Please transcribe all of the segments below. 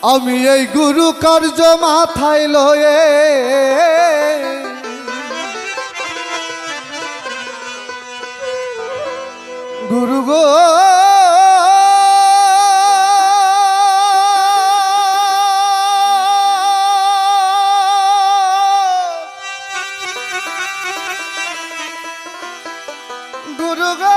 আমি এই গুরু কার্য মাথায় লয়ে গুরু গো গুরু গো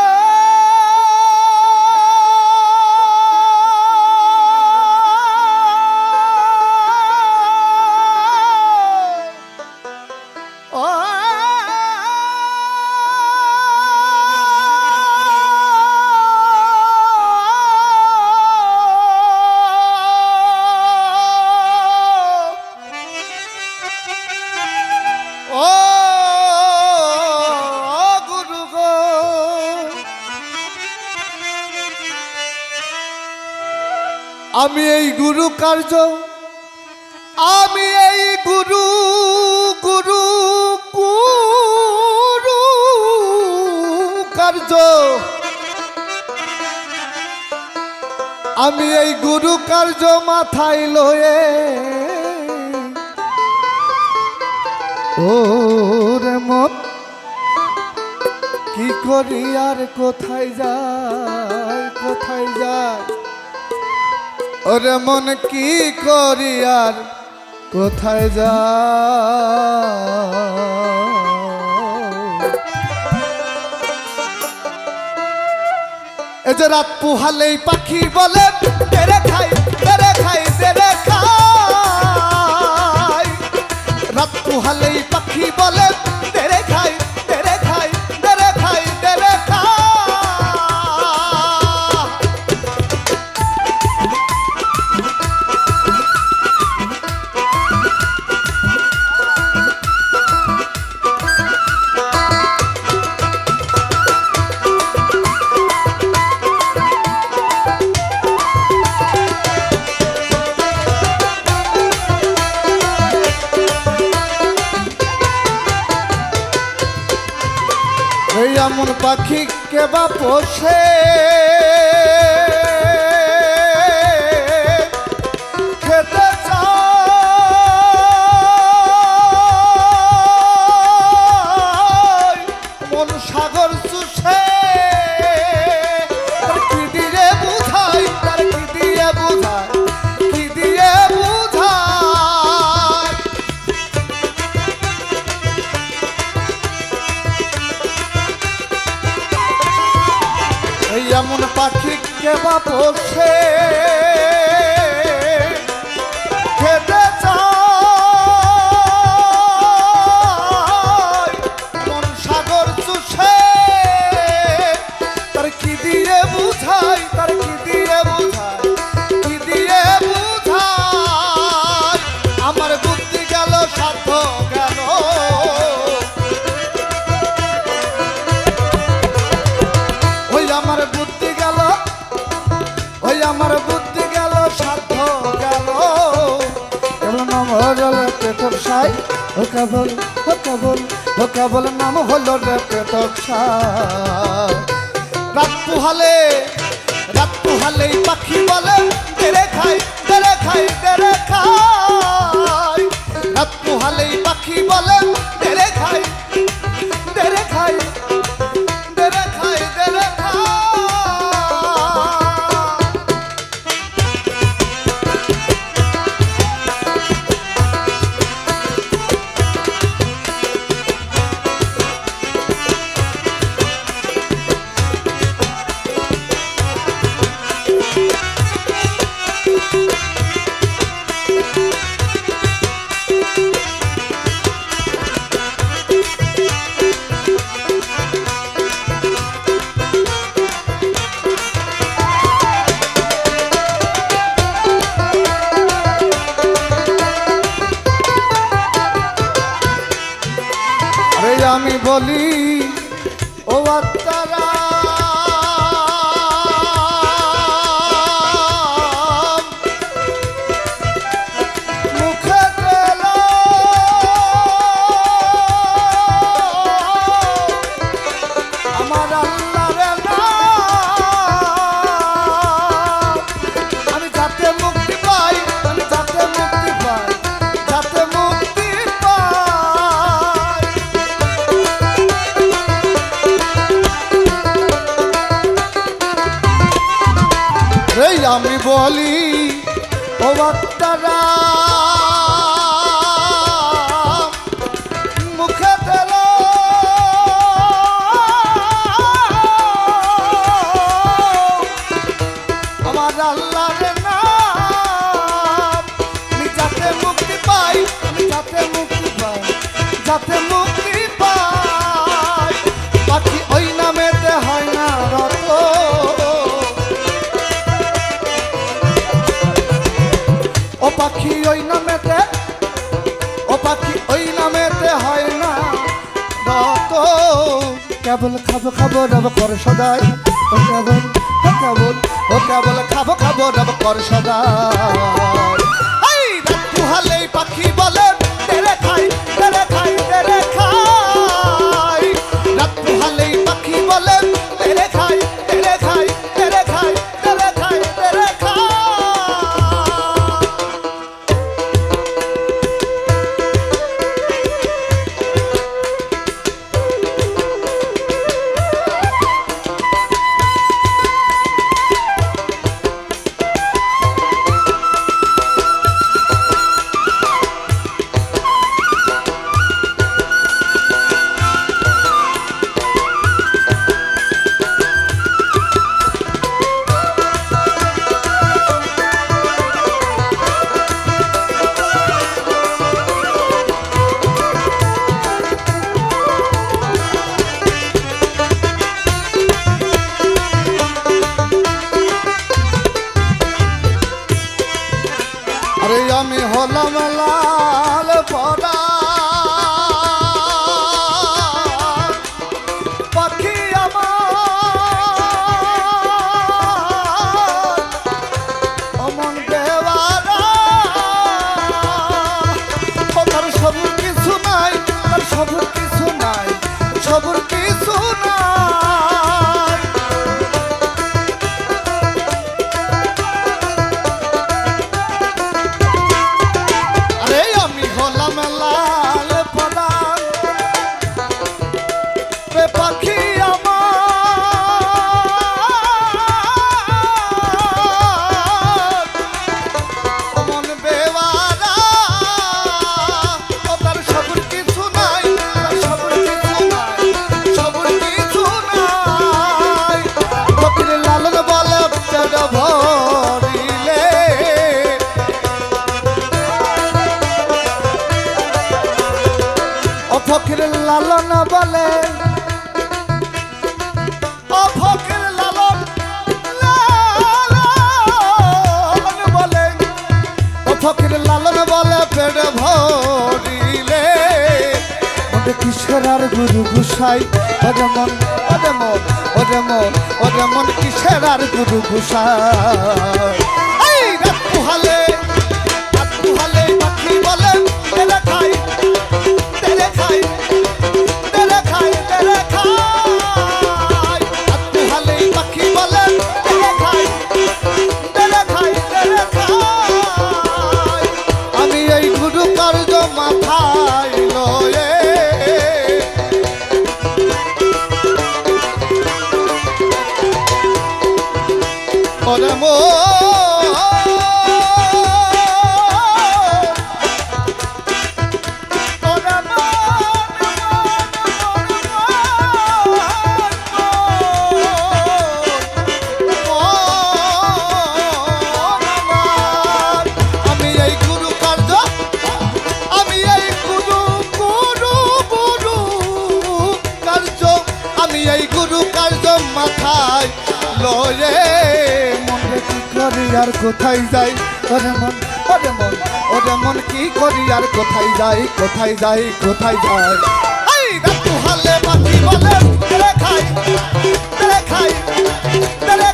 আমি এই গুরু কার্য আমি এই গুরু গুরু গুরু কার্য আমি এই গুরু কার্য মাথায় লয়ে ও রে মন কি করি আর কোথায় যায় ওরে মন কি করি আর কোথায় যা এই যে রাত পুহালেই পাখি বলে তেরে খাই তেরে খাই তেরে খাই রাত পুহালেই পাখি বলে তেরে খাই তেরে খাই তেরে খাই তেরে খাই এমন পাখি কেবা পোষে খেতে চায় মন সাগর চুষে কি দিয়ে বুঝাই তার কি দিয়ে বুঝাই কি দিয়ে বুঝাই এমন পাখি কেবা পোষে খেতে চায় মন সাগর চুষে তার কি দিয়ে বুঝাই তার কি দিয়ে বুঝাই কি দিয়ে বুঝাই আমার বুদ্ধি গেল সাধ্য গেল আমার বুদ্ধি গেল সাধ্য গেল কেবল নাম হল পেটক সাই ও কেবল নাম হল রে পেটক সাই রাত পুহালেই পাখি বলে তেরে খাই তেরে খাই তেরে খাই রাত পুহালেই পাখি বলে তেরে খাই তেরে খাই তেরে খাই তেরে খাই আমি বলি ও আত্মারা মুখে পেল আমার আল্লাহর নাম আমি যাতে মুক্তি পাই ও বাচ্চারা মুখে দিল আমার আল্লাহর নাম। আমি যাতে মুক্তি পাই, আমি যাতে মুক্তি পাই, যাতে মুক্তি পাই, পাখি ওই নামেতে হয় না রত। ও পাখি ওই নামেতে, ও পাখি ওই নামেতে হয় না রত। কেবল খাবো খাবো রব কর সদাই, ও কেবল, ও কেবল, ও কেবল খাবো খাবো রব কর সদাই। এই রাত পুহালেই পাখি বলে তেরে খাই, তেরে খাই, তেরে খাই। রাত পুহালেই পাখি বলে তেরে খাই, তেরে খাই, তেরে খাই, তেরে খাই, তেরে খাই। আরে আমি হলাম লাল পরা পাখি আমার অমন দেওয়ারা। ও তার সবুর কিছু নাই, তার সবুর কিছু নাই, সবুর কিছু নাই। লাল পরাণ রে পাখি আমার অমন বেওয়ারা। ও তার সবুর কিছু নাই, তার সবুর কিছু নাই, সবুর কিছু নাই। ফকির লালন বলে পেট ভরিলে, ফকির লালন বলে, ও ফকির লালন, লালন বলে, ও ফকির লালন বলে পেট ভরিলে ওরে কিসের আর গুরু গুসাই। ওরে মন, ওরে মন, ওরে মন, ওরে মন কিসের আর গুরু গুসাই। এই রাত পুহালে, রাত পুহালে পাখি বলে তেরে খাই, তেরে খাই, তেরে খাই, তেরে খাই। রাত পুহালেই পাখি বলে তেরে খাই, তেরে খাই, তেরে খাই। আমি এই গুরু কার্য মাথায় লয়ে ওরে মো মাথায় লয়ে মনে কি করি আর কোথায় যাই। ওরে মন, ওরে মন, ওরে মন কি করি আর কোথায় যাই, কোথায় যাই, কোথায় যাই। এই রাত পুহালে পাখি বলে তেরে খাই, তেরে খাই, তেরে